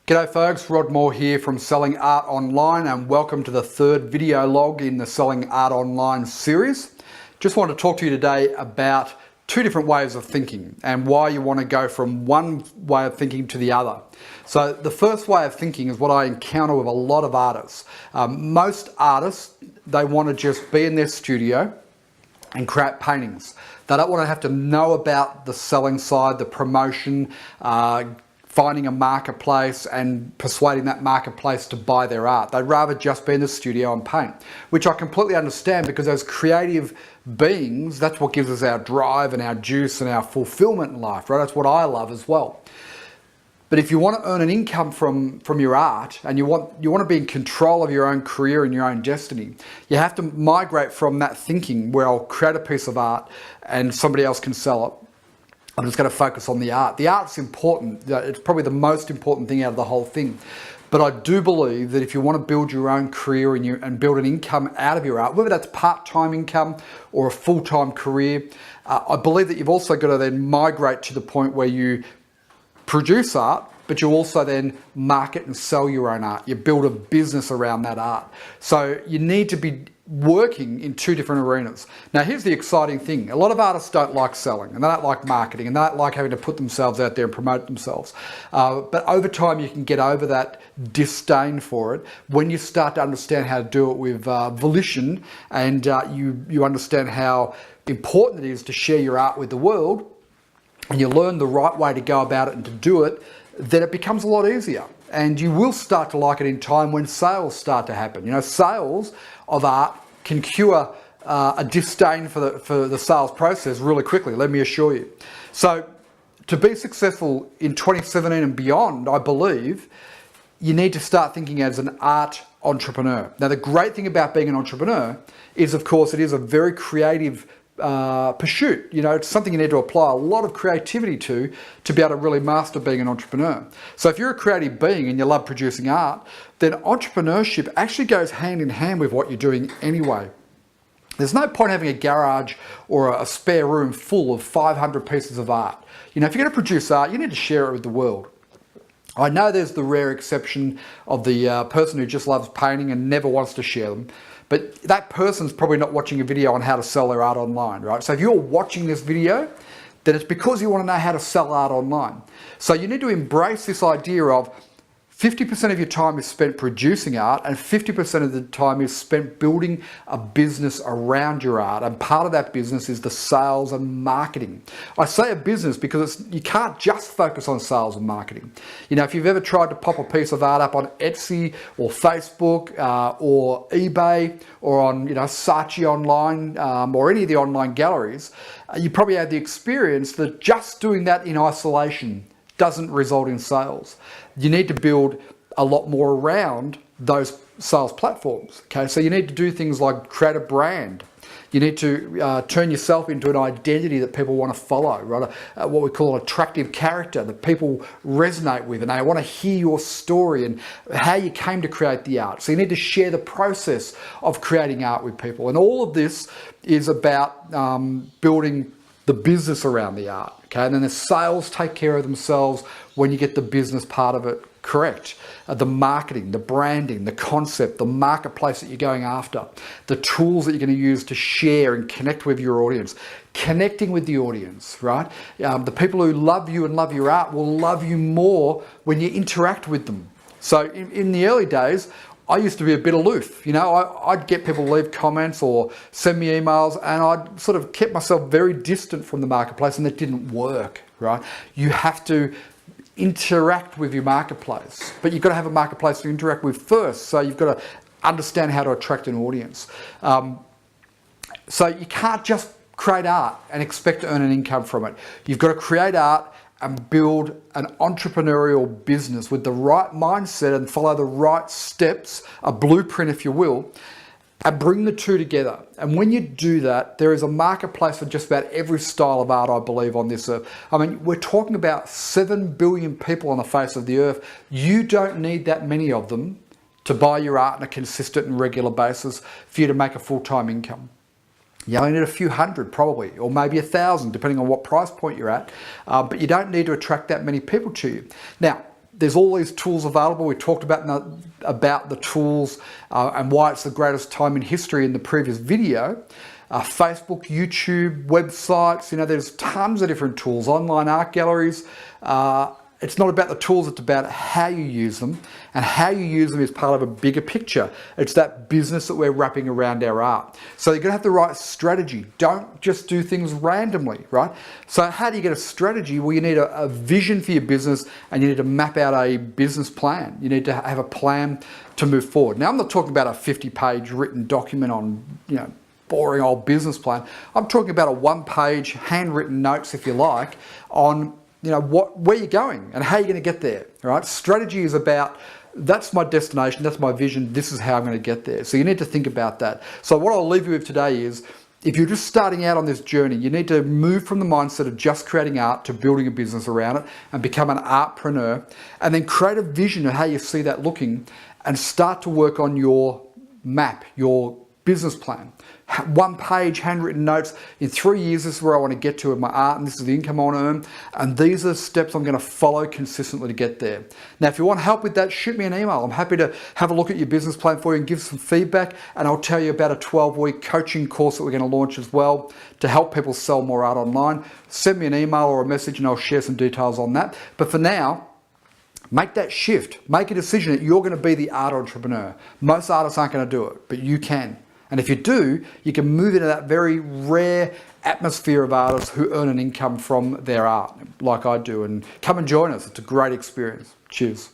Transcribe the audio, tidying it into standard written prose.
G'day folks, Rod Moore here from Selling Art Online, and welcome to the third video log in the Selling Art Online series. Just want to talk to you today about two different ways of thinking and why you want to go from one way of thinking to the other. So the first way of thinking is what I encounter with a lot of artists. Most artists, they want to just be in their studio and create paintings. They don't want to have to know about the selling side, the promotion, finding a marketplace and persuading that marketplace to buy their art. They'd rather just be in the studio and paint, which I completely understand, because as creative beings, that's what gives us our drive and our juice and our fulfillment in life, right? That's what I love as well. But if you want to earn an income from your art, and you want to be in control of your own career and your own destiny, you have to migrate from that thinking where I'll create a piece of art and somebody else can sell it. I'm just going to focus on the art. The art's important. It's probably the most important thing out of the whole thing. But I do believe that if you want to build your own career and build an income out of your art, whether that's part-time income or a full-time career, I believe that you've also got to then migrate to the point where you produce art, but you also then market and sell your own art. You build a business around that art. So you need to be working in two different arenas. Now here's the exciting thing. A lot of artists don't like selling, and they don't like marketing, and they don't like having to put themselves out there and promote themselves. But over time you can get over that disdain for it when you start to understand how to do it with volition, and you understand how important it is to share your art with the world, and you learn the right way to go about it and to do it. Then it becomes a lot easier, and you will start to like it in time when sales start to happen. You know, sales of art can cure a disdain for the sales process really quickly, let me assure you. So to be successful in 2017 and beyond, I believe you need to start thinking as an art entrepreneur. Now the great thing about being an entrepreneur is, of course, it is a very creative pursuit. You know, it's something you need to apply a lot of creativity to be able to really master being an entrepreneur. So if you're a creative being and you love producing art, then entrepreneurship actually goes hand in hand with what you're doing anyway. There's no point having a garage or a spare room full of 500 pieces of art. You know, if you're going to produce art, you need to share it with the world. I know there's the rare exception of the person who just loves painting and never wants to share them. But that person's probably not watching a video on how to sell their art online, right? So if you're watching this video, then it's because you want to know how to sell art online. So you need to embrace this idea of 50% of your time is spent producing art, and 50% of the time is spent building a business around your art. And part of that business is the sales and marketing. I say a business because you can't just focus on sales and marketing. You know, if you've ever tried to pop a piece of art up on Etsy or Facebook or eBay or on, you know, Saatchi online or any of the online galleries, you probably had the experience that just doing that in isolation doesn't result in sales. You need to build a lot more around those sales platforms. Okay, so you need to do things like create a brand. You need to turn yourself into an identity that people want to follow, right? What we call an attractive character that people resonate with, and they want to hear your story and how you came to create the art. So you need to share the process of creating art with people. And all of this is about building the business around the art. Okay, and then the sales take care of themselves when you get the business part of it correct. The marketing, the branding, the concept, the marketplace that you're going after, the tools that you're going to use to share and connect with your audience. Connecting with the audience, right? The people who love you and love your art will love you more when you interact with them. So in the early days, I used to be a bit aloof. You know, I'd get people to leave comments or send me emails, and I'd sort of kept myself very distant from the marketplace, and it didn't work, right? You have to interact with your marketplace, but you've got to have a marketplace to interact with first. So you've got to understand how to attract an audience. So you can't just create art and expect to earn an income from it. You've got to create art and build an entrepreneurial business with the right mindset and follow the right steps, a blueprint if you will, and bring the two together. And when you do that, there is a marketplace for just about every style of art, I believe, on this earth. I mean, we're talking about 7 billion people on the face of the earth. You don't need that many of them to buy your art on a consistent and regular basis for you to make a full-time income. You only need a few hundred probably, or maybe 1,000, depending on what price point you're at. But you don't need to attract that many people to you. Now, there's all these tools available. We talked about the tools and why it's the greatest time in history in the previous video. Facebook, YouTube, websites, there's tons of different tools, online art galleries. It's not about the tools, it's about how you use them, and how you use them is part of a bigger picture. It's that business that we're wrapping around our art. So you're gonna have the right strategy. Don't just do things randomly, right? So how do you get a strategy? Well, you need a vision for your business, and you need to map out a business plan. You need to have a plan to move forward. Now, I'm not talking about a 50-page written document on, boring old business plan. I'm talking about a one-page handwritten notes, if you like, on where you're going and how you're going to get there, right? Strategy is about, that's my destination, that's my vision, this is how I'm going to get there. So you need to think about that. So what I'll leave you with today is, if you're just starting out on this journey, you need to move from the mindset of just creating art to building a business around it and become an artpreneur, and then create a vision of how you see that looking and start to work on your map, your business plan. One-page handwritten notes. In 3 years, this is where I want to get to with my art, and this is the income I want to earn, and these are the steps I'm going to follow consistently to get there. Now, if you want help with that, shoot me an email. I'm happy to have a look at your business plan for you and give some feedback, and I'll tell you about a 12-week coaching course that we're going to launch as well to help people sell more art online. Send me an email or a message and I'll share some details on that. But for now, make that shift. Make a decision that you're going to be the art entrepreneur. Most artists aren't going to do it, but you can. And if you do, you can move into that very rare atmosphere of artists who earn an income from their art, like I do. And come and join us. It's a great experience. Cheers.